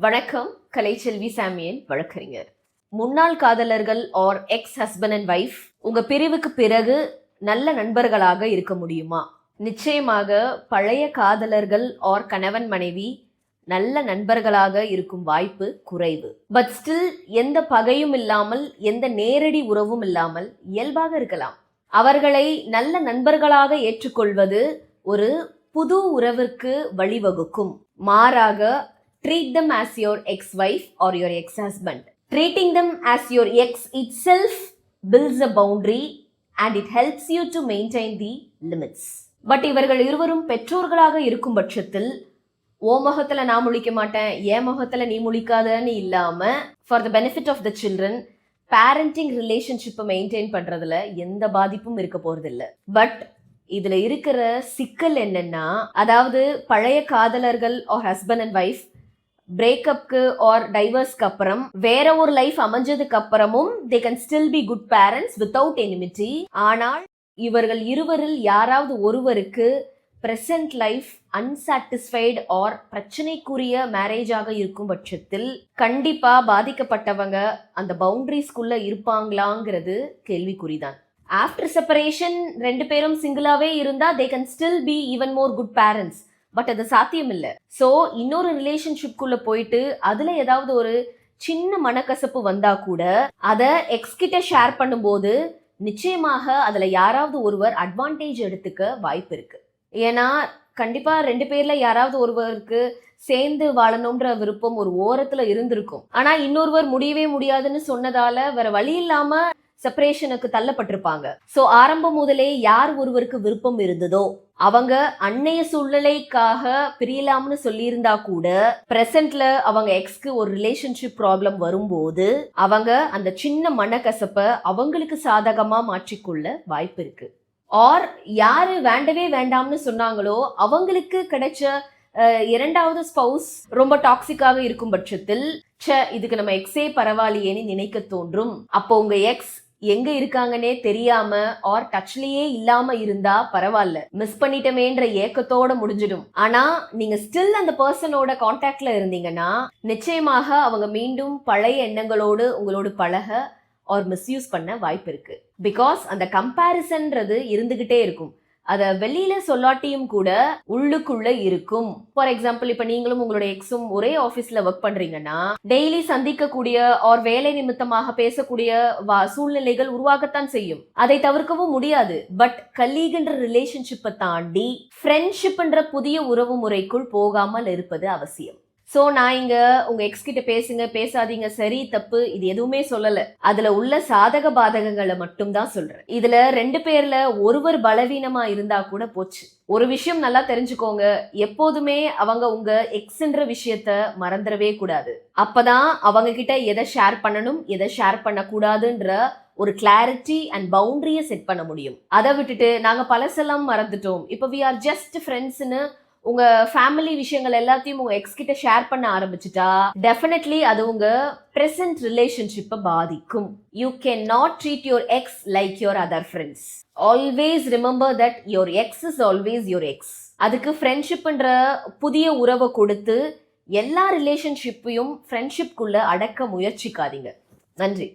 வணக்கம். கலைச்செல்வி சாமியன் வழக்கறிஞர். முன்னாள் காதலர்கள் or ex husband and wife உங்க பிரிவுக்கு பிறகு நல்ல நண்பர்களாக இருக்க முடியுமா? நிச்சயமாக பழைய காதலர்கள் ஆர் கணவன் மனைவி நல்ல நண்பர்களாக இருக்கும் வாய்ப்பு குறைவு. பட் ஸ்டில் எந்த பகையும் இல்லாமல் எந்த நேரடி உறவும் இல்லாமல் இயல்பாக இருக்கலாம். அவர்களை நல்ல நண்பர்களாக ஏற்றுக்கொள்வது ஒரு புது உறவிற்கு வழிவகுக்கும். மாறாக treat them as your ex-wife or your ex-husband. Treating them as your ex itself builds a boundary and it helps you to maintain the limits. But இவர்கள் இருவரும் பெற்றோர்களாக இருக்கும் பட்சத்தில் ஓ முகத்துல நான் முழிக்க மாட்டேன், என் முகத்துல நீ முழிக்காதன்னு இல்லாம for the benefit of the children parenting ரிலேஷன்ஷிப்பை மெயின்டைன் பண்றதுல எந்த பாதிப்பும் இருக்க போறதில்லை. பட் இதுல இருக்கிற சிக்கல் என்னன்னா, அதாவது பழைய காதலர்கள் ஆர் ஹஸ்பண்ட் அண்ட் வைஃப் பிரேக்கப்க்கு ஆர் டைவர்ஸ்க்கு அப்புறம் வேற ஒரு லைஃப் அமைஞ்சதுக்கு அப்புறமும் they can still be good parents without enmity. ஆனால் இவர்கள் இருவரில் யாராவது ஒருவருக்கு பிரசன்ட் லைஃப் அன்சாட்டிஸ்ஃபைடு ஆர் பிரச்சனைக்குரிய மேரேஜாக இருக்கும் பட்சத்தில் கண்டிப்பா பாதிக்கப்பட்டவங்க அந்த பவுண்டரிஸ்குள்ள இருப்பாங்களாங்கிறது கேள்விக்குறிதான். ஆஃப்டர் செப்பரேஷன் ரெண்டு பேரும் சிங்கிளாவே இருந்தா they can still be even more good parents. But அது சாத்தியம் இல்லை. ஸோ இன்னொரு ரிலேஷன்ஷிப்குள்ள போயிட்டு அதுல ஏதாவது ஒரு சின்ன மனக்கசப்பு வந்தா கூட அதை எக்ஸ் கிட்ட ஷேர் பண்ணும்போது நிச்சயமாக அதுல யாராவது ஒருவர் அட்வான்டேஜ் எடுத்துக்க வாய்ப்பு இருக்கு. ஏன்னா கண்டிப்பா ரெண்டு பேர்ல யாராவது ஒருவருக்கு சேர்ந்து வாழணும்ன்ற விருப்பம் ஒரு ஓரத்துல இருந்திருக்கும். ஆனா இன்னொருவர் முடியவே முடியாதுன்னு சொன்னதால வேற வழி இல்லாம செப்பரேஷனுக்கு தள்ளப்பட்டிருப்பாங்க. ஸோ ஆரம்பம் முதலே யார் ஒருவருக்கு விருப்பம் இருந்ததோ அவங்க அன்னைய சூழ்நிலைக்காக பிரியலாம்னு சொல்லியிருந்தா கூட பிரசன்ட்ல அவங்க எக்ஸ்க்கு ஒரு ரிலேஷன்ஷிப் ப்ராப்ளம் வரும்போது அவங்க அந்த சின்ன மனக்கசப்பை அவங்களுக்கு சாதகமா மாற்றிக்கொள்ள வாய்ப்பு இருக்கு. ஆர் யாரு வேண்டவே வேண்டாம்னு சொன்னாங்களோ அவங்களுக்கு கிடைச்ச இரண்டாவது ஸ்பவுஸ் ரொம்ப டாக்ஸிக்காக இருக்கும் பட்சத்தில் இதுக்கு நம்ம எக்ஸே பரவாயில்லையேன்னு நினைக்க தோன்றும். அப்போ உங்க எக்ஸ் எங்க இருக்காங்கன்னே தெரியாம ஆர் டச்லயே இல்லாம இருந்தா பரவாயில்ல, மிஸ் பண்ணிட்டமேன்ற ஏக்கத்தோட முடிஞ்சிடும். ஆனா நீங்க ஸ்டில் அந்த பர்சனோட கான்டாக்ட்ல இருந்தீங்கன்னா நிச்சயமாக அவங்க மீண்டும் பழைய எண்ணங்களோடு உங்களோட பழக ஆர் மிஸ்யூஸ் பண்ண வாய்ப்பு இருக்கு. பிகாஸ் அந்த கம்பேரிசன்றது இருந்துகிட்டே இருக்கும். அத வெளியில சொல்லாட்டியும் கூட உள்ளுக்குள்ள இருக்கும். ஃபார் எக்ஸாம்பிள், இப்ப நீங்களும் உங்களோட எக்ஸும் ஒரே ஆபீஸ்ல ஒர்க் பண்றீங்கன்னா டெய்லி சந்திக்கக்கூடிய ஆர் வேலை நிமித்தமாக பேசக்கூடிய சூழ்நிலைகள் உருவாகத்தான் செய்யும். அதை தவிர்க்கவும் முடியாது. பட் கலீக்ன்ற ரிலேஷன்ஷிப்பை தாண்டி ஃப்ரெண்ட்ஷிப்ன்ற புதிய உறவு முறைக்குள் போகாமல் இருப்பது அவசியம். ஸோ நான் இங்க உங்க எக்ஸ் கிட்ட பேசுங்க பேசாதீங்க சரி தப்பு இது எதுவுமே சொல்லல. அதுல உள்ள சாதக பாதகங்களை மட்டும் தான் சொல்றேன். இதுல ரெண்டு பேர்ல ஒருவர் பலவீனமா இருந்தா கூட போச்சு. ஒரு விஷயம் நல்லா தெரிஞ்சுக்கோங்க, எப்போதுமே அவங்க உங்க எக்ஸ்ன்ற விஷயத்த மறந்துடவே கூடாது. அப்பதான் அவங்க கிட்ட எதை ஷேர் பண்ணணும் எதை ஷேர் பண்ணக்கூடாதுன்ற ஒரு கிளாரிட்டி அண்ட் பவுண்டரியை செட் பண்ண முடியும். அதை விட்டுட்டு நாங்க பழசெல்லாம் மறந்துட்டோம், இப்போ வி ஆர் ஜஸ்ட் ஃப்ரெண்ட்ஸ்னு உங்க ஃபேமிலி விஷயங்கள் எல்லாத்தையும் உங்க எக்ஸ் கிட்ட ஷேர் பண்ண ஆரம்பிச்சுட்டா டெஃபினெட்லி அது உங்க பிரசன்ட் ரிலேஷன்ஷிப்பை பாதிக்கும். You can not treat your X like your other friends. Always remember that your X is always your X. அதுக்கு ஃப்ரெண்ட்ஷிப்ன்ற புதிய உறவை கொடுத்து எல்லா ரிலேஷன்ஷிப்பையும் ஃப்ரெண்ட்ஷிப்குள்ள அடக்க முயற்சிக்காதீங்க. நன்றி.